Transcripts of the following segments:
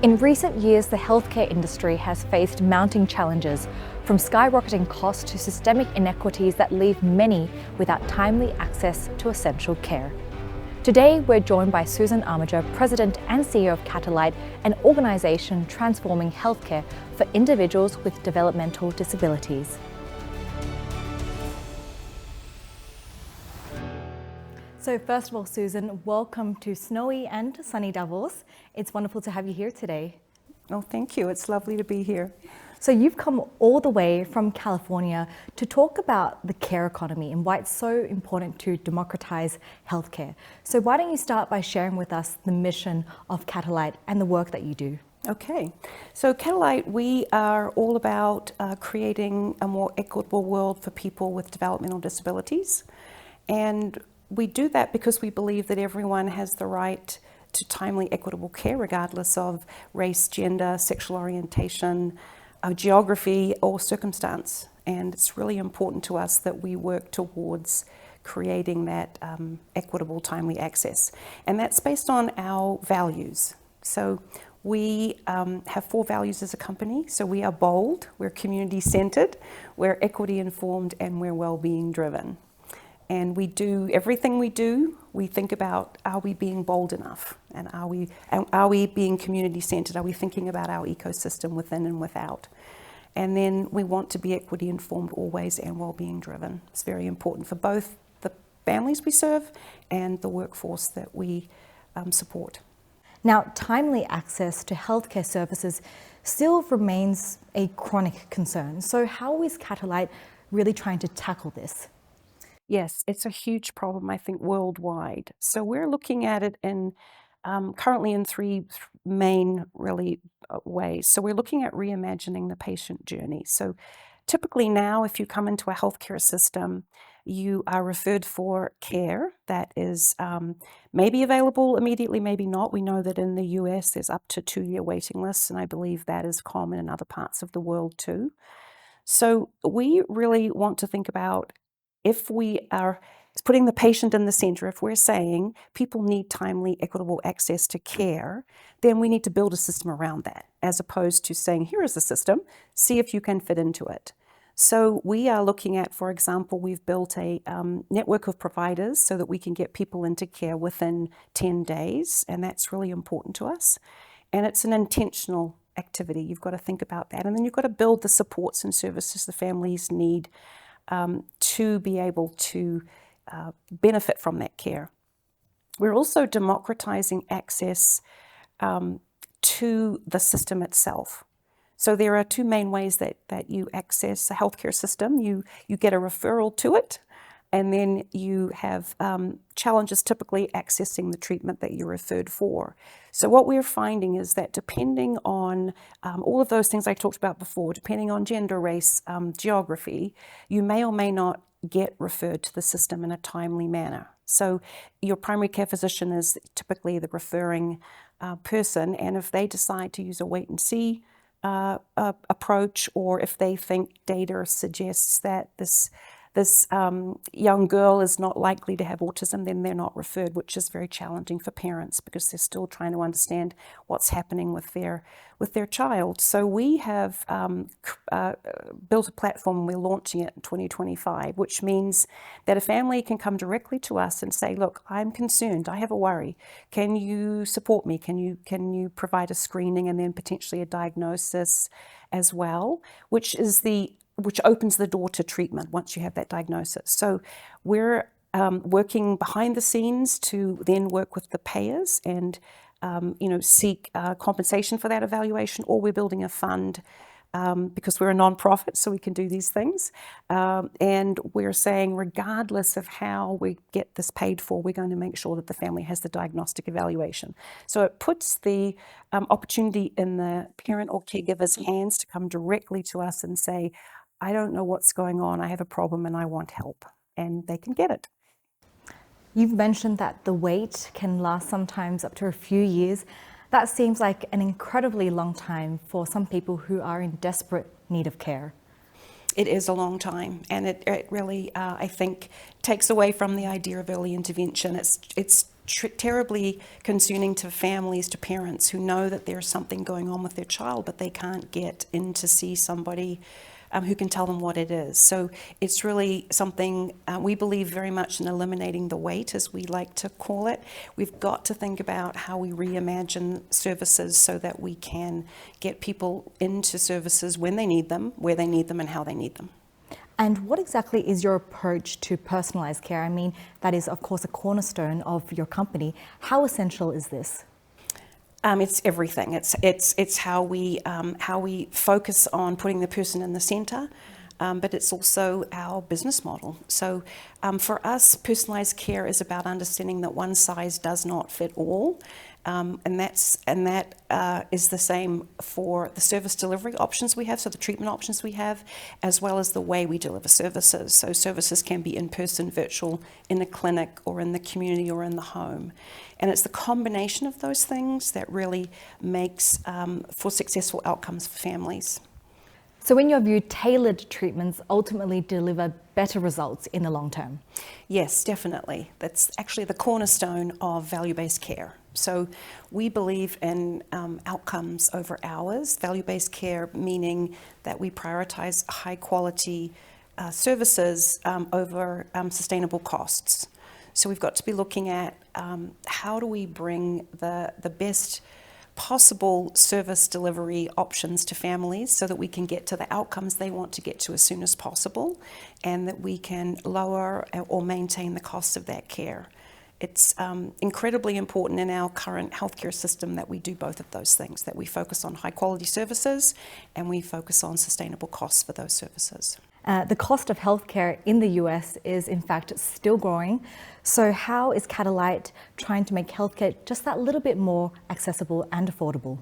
In recent years, the healthcare industry has faced mounting challenges, from skyrocketing costs to systemic inequities that leave many without timely access to essential care. Today, we're joined by Susan Armiger, President and CEO of Catalight, an organisation transforming healthcare for individuals with developmental disabilities. So first of all, Susan, welcome to snowy and sunny Davos. It's wonderful to have you here today. Oh, thank you. It's lovely to be here. So you've come all the way from California to talk about the care economy and why it's so important to democratize healthcare. So why don't you start by sharing with us the mission of Catalight and the work that you do? Okay. So Catalight, we are all about creating a more equitable world for people with developmental disabilities. And we do that because we believe that everyone has the right to timely, equitable care, regardless of race, gender, sexual orientation, geography, or circumstance. And it's really important to us that we work towards creating that equitable, timely access. And that's based on our values. So we have 4 values as a company. So we are bold, we're community-centered, we're equity-informed, and we're well-being driven. And we do everything we do, we think about, are we being bold enough? And are we being community-centered? Are we thinking about our ecosystem within and without? And then we want to be equity-informed always and well-being driven. It's very important for both the families we serve and the workforce that we support. Now, timely access to healthcare services still remains a chronic concern. So how is Catalight really trying to tackle this? Yes, it's a huge problem, I think, worldwide. So we're looking at it in currently in 3 main ways. So we're looking at reimagining the patient journey. So typically now, if you come into a healthcare system, you are referred for care that is maybe available immediately, maybe not. We know that in the US there's up to 2-year waiting lists, and I believe that is common in other parts of the world too. So we really want to think about, if we are putting the patient in the center, if we're saying people need timely, equitable access to care, then we need to build a system around that, as opposed to saying, here is the system, see if you can fit into it. So we are looking at, for example, we've built a network of providers so that we can get people into care within 10 days, and that's really important to us. And it's an intentional activity. You've got to think about that. And then you've got to build the supports and services the families need to be able to benefit from that care. We're also democratizing access to the system itself. So there are 2 main ways that you access a healthcare system. You get a referral to it, and then you have challenges typically accessing the treatment that you're referred for. So what we're finding is that depending on all of those things I talked about before, depending on gender, race, geography, you may or may not get referred to the system in a timely manner. So your primary care physician is typically the referring person, and if they decide to use a wait and see approach, or if they think data suggests that this young girl is not likely to have autism, then they're not referred, which is very challenging for parents because they're still trying to understand what's happening with their child. So we have built a platform, and we're launching it in 2025, which means that a family can come directly to us and say, look, I'm concerned, I have a worry. Can you support me? Can you provide a screening and then potentially a diagnosis as well, which opens the door to treatment once you have that diagnosis. So we're working behind the scenes to then work with the payers and seek compensation for that evaluation, or we're building a fund because we're a non-profit, so we can do these things. And we're saying, regardless of how we get this paid for, we're going to make sure that the family has the diagnostic evaluation. So it puts the opportunity in the parent or caregiver's hands to come directly to us and say, I don't know what's going on, I have a problem and I want help, and they can get it. You've mentioned that the wait can last sometimes up to a few years. That seems like an incredibly long time for some people who are in desperate need of care. It is a long time, and it really, I think, takes away from the idea of early intervention. It's terribly concerning to families, to parents who know that there's something going on with their child, but they can't get in to see somebody who can tell them what it is. So it's really something we believe very much in eliminating the wait, as we like to call it. We've got to think about how we reimagine services so that we can get people into services when they need them, where they need them, and how they need them. And what exactly is your approach to personalised care? I mean, that is, of course, a cornerstone of your company. How essential is this? It's everything. It's how we focus on putting the person in the centre, but it's also our business model. So for us, personalised care is about understanding that one size does not fit all, and that is the same for the service delivery options we have, so the treatment options we have, as well as the way we deliver services. So services can be in person, virtual, in a clinic, or in the community, or in the home. And it's the combination of those things that really makes for successful outcomes for families. So in your view, tailored treatments ultimately deliver better results in the long term? Yes, definitely. That's actually the cornerstone of value-based care. So we believe in outcomes over hours. Value-based care meaning that we prioritize high-quality services over sustainable costs. So we've got to be looking at how do we bring the best possible service delivery options to families so that we can get to the outcomes they want to get to as soon as possible, and that we can lower or maintain the cost of that care. It's incredibly important in our current healthcare system that we do both of those things, that we focus on high quality services and we focus on sustainable costs for those services. The cost of healthcare in the US is in fact still growing. So how is Catalight trying to make healthcare just that little bit more accessible and affordable?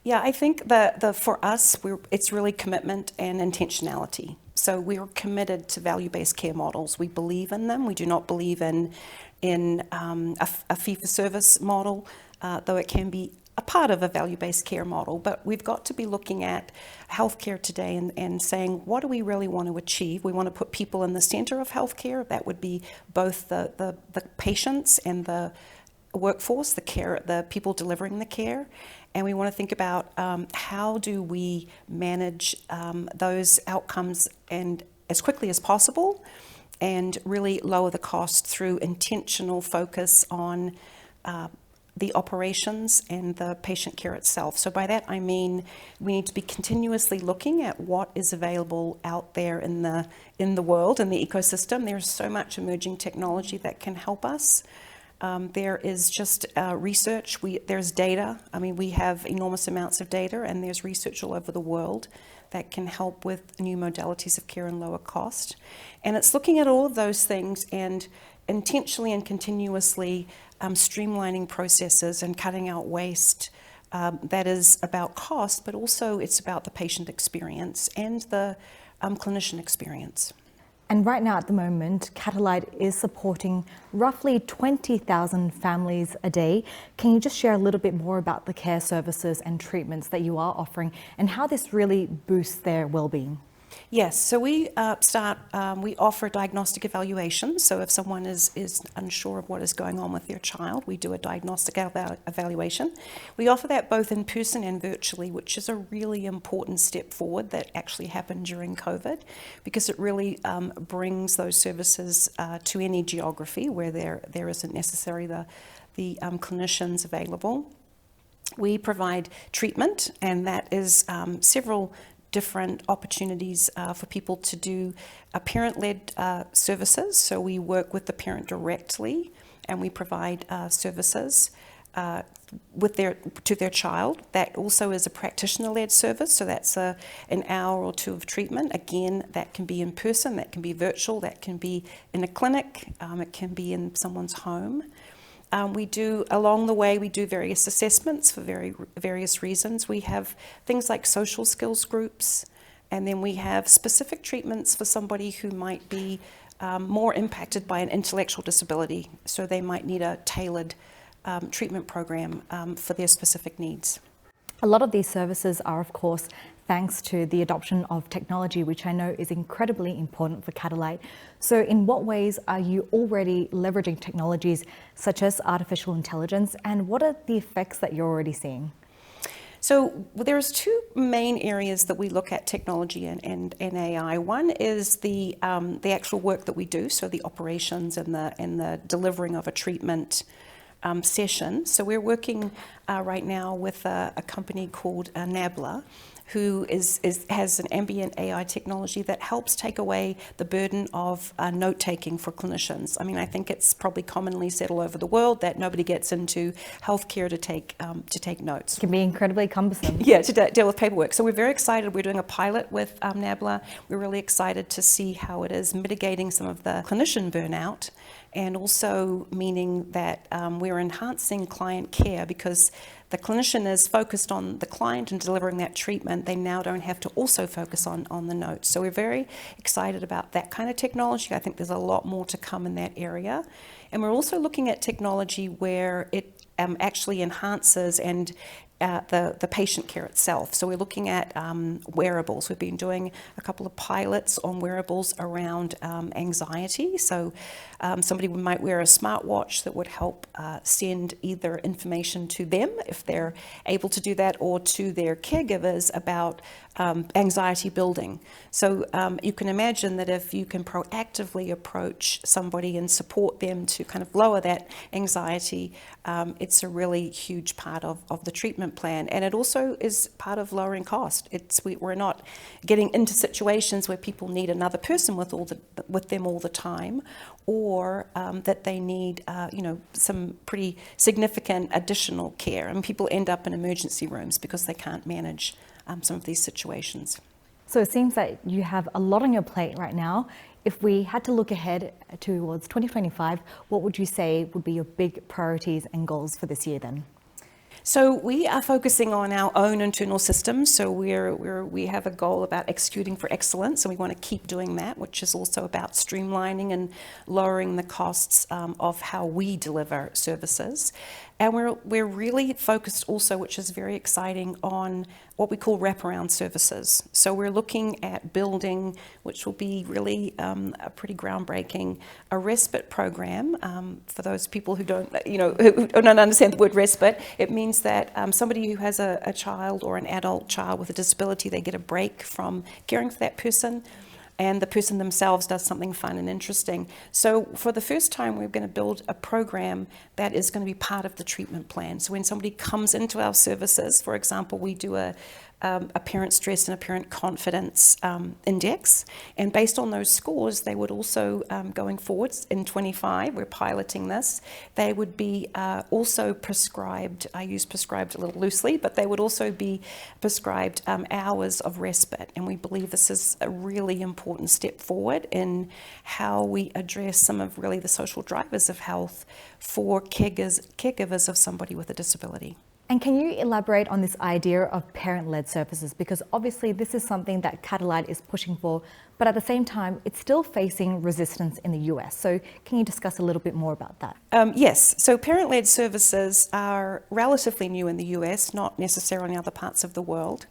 Yeah, I think that for us, it's really commitment and intentionality. So we are committed to value-based care models. We believe in them. We do not believe in a fee-for-service model, though it can be a part of a value-based care model. But we've got to be looking at healthcare today and saying, what do we really want to achieve? We want to put people in the center of healthcare. That would be both the patients and the workforce, the people delivering the care. And we want to think about how do we manage those outcomes and as quickly as possible, and really lower the cost through intentional focus on the operations and the patient care itself. So by that I mean we need to be continuously looking at what is available out there in the world, in the ecosystem. There's so much emerging technology that can help us. There is just research, there's data. I mean, we have enormous amounts of data, and there's research all over the world that can help with new modalities of care and lower cost. And it's looking at all of those things and intentionally and continuously streamlining processes and cutting out waste. That is about cost, but also it's about the patient experience and the clinician experience. And right now at the moment, Catalight is supporting roughly 20,000 families a day. Can you just share a little bit more about the care services and treatments that you are offering and how this really boosts their well-being? Yes, so we offer diagnostic evaluation. So if someone is unsure of what is going on with their child, we do a diagnostic evaluation. We offer that both in person and virtually, which is a really important step forward that actually happened during COVID, because it really brings those services to any geography where there isn't necessarily the clinicians available. We provide treatment, and that is several different opportunities for people to do parent-led services. So we work with the parent directly, and we provide services to their child. That also is a practitioner-led service, so that's an hour or two of treatment. Again, that can be in person, that can be virtual, that can be in a clinic, it can be in someone's home. Along the way, we do various assessments for various reasons. We have things like social skills groups, and then we have specific treatments for somebody who might be more impacted by an intellectual disability. So they might need a tailored treatment program for their specific needs. A lot of these services are, of course, thanks to the adoption of technology, which I know is incredibly important for Catalight. So in what ways are you already leveraging technologies such as artificial intelligence, and what are the effects that you're already seeing? So there's two main areas that we look at technology and AI. One is the actual work that we do, so the operations and the delivering of a treatment session. So we're working right now with a company called Nabla, who has an ambient AI technology that helps take away the burden of note-taking for clinicians. I mean, I think it's probably commonly said all over the world that nobody gets into healthcare to take notes. It can be incredibly cumbersome. Yeah, to deal with paperwork. So we're very excited. We're doing a pilot with Nabla. We're really excited to see how it is mitigating some of the clinician burnout, and also meaning that we're enhancing client care, because the clinician is focused on the client and delivering that treatment. They now don't have to also focus on the notes. So we're very excited about that kind of technology. I think there's a lot more to come in that area. And we're also looking at technology where it actually enhances and the patient care itself. So we're looking at wearables. We've been doing a couple of pilots on wearables around anxiety. So somebody might wear a smartwatch that would help send either information to them, if they're able to do that, or to their caregivers about anxiety building. So you can imagine that if you can proactively approach somebody and support them to kind of lower that anxiety, it's a really huge part of the treatment plan. And it also is part of lowering cost. We're not getting into situations where people need another person with them all the time, or that they need some pretty significant additional care. And people end up in emergency rooms because they can't manage some of these situations. So it seems that you have a lot on your plate right now. If we had to look ahead towards 2025, what would you say would be your big priorities and goals for this year then? So we are focusing on our own internal systems. So we have a goal about executing for excellence, and we want to keep doing that, which is also about streamlining and lowering the costs of how we deliver services. And we're really focused also, which is very exciting, on what we call wraparound services. So we're looking at building, which will be really a pretty groundbreaking, a respite program for those people who don't understand the word respite. It means that somebody who has a child or an adult child with a disability, they get a break from caring for that person, and the person themselves does something fun and interesting. So for the first time, we're going to build a program that is going to be part of the treatment plan. So when somebody comes into our services, for example, we do a parent stress and a parent confidence index, and based on those scores, they would also, going forwards in 25, we're piloting this, they would be also prescribed, I use prescribed a little loosely, but they would also be prescribed hours of respite. And we believe this is a really important step forward in how we address some of really the social drivers of health for caregivers of somebody with a disability. And can you elaborate on this idea of parent-led services? Because obviously this is something that Catalight is pushing for, but at the same time, it's still facing resistance in the US. So can you discuss a little bit more about that? Yes, so parent-led services are relatively new in the US, not necessarily in other parts of the world.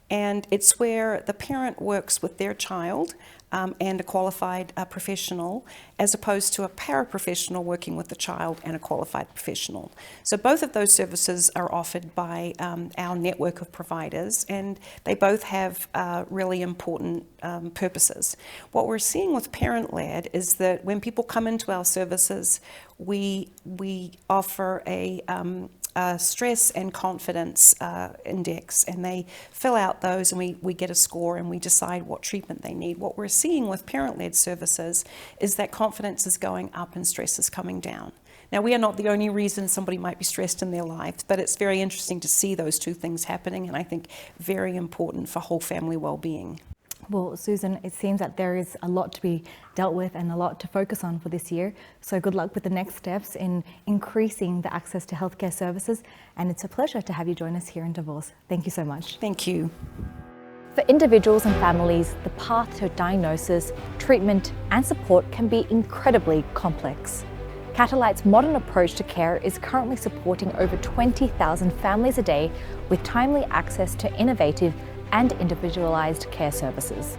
And it's where the parent works with their child and a qualified professional, as opposed to a paraprofessional working with the child and a qualified professional. So both of those services are offered by our network of providers, and they both have really important purposes. What we're seeing with parent-led is that when people come into our services, we offer a stress and confidence index, and they fill out those, and we get a score, and we decide what treatment they need. What we're seeing with parent-led services is that confidence is going up and stress is coming down. Now, we are not the only reason somebody might be stressed in their life, but it's very interesting to see those two things happening, and I think very important for whole family well-being. Well, Susan, it seems that there is a lot to be dealt with and a lot to focus on for this year. So good luck with the next steps in increasing the access to healthcare services. And it's a pleasure to have you join us here in Davos. Thank you so much. Thank you. For individuals and families, the path to diagnosis, treatment, and support can be incredibly complex. Catalight's modern approach to care is currently supporting over 20,000 families a day with timely access to innovative, and individualised care services.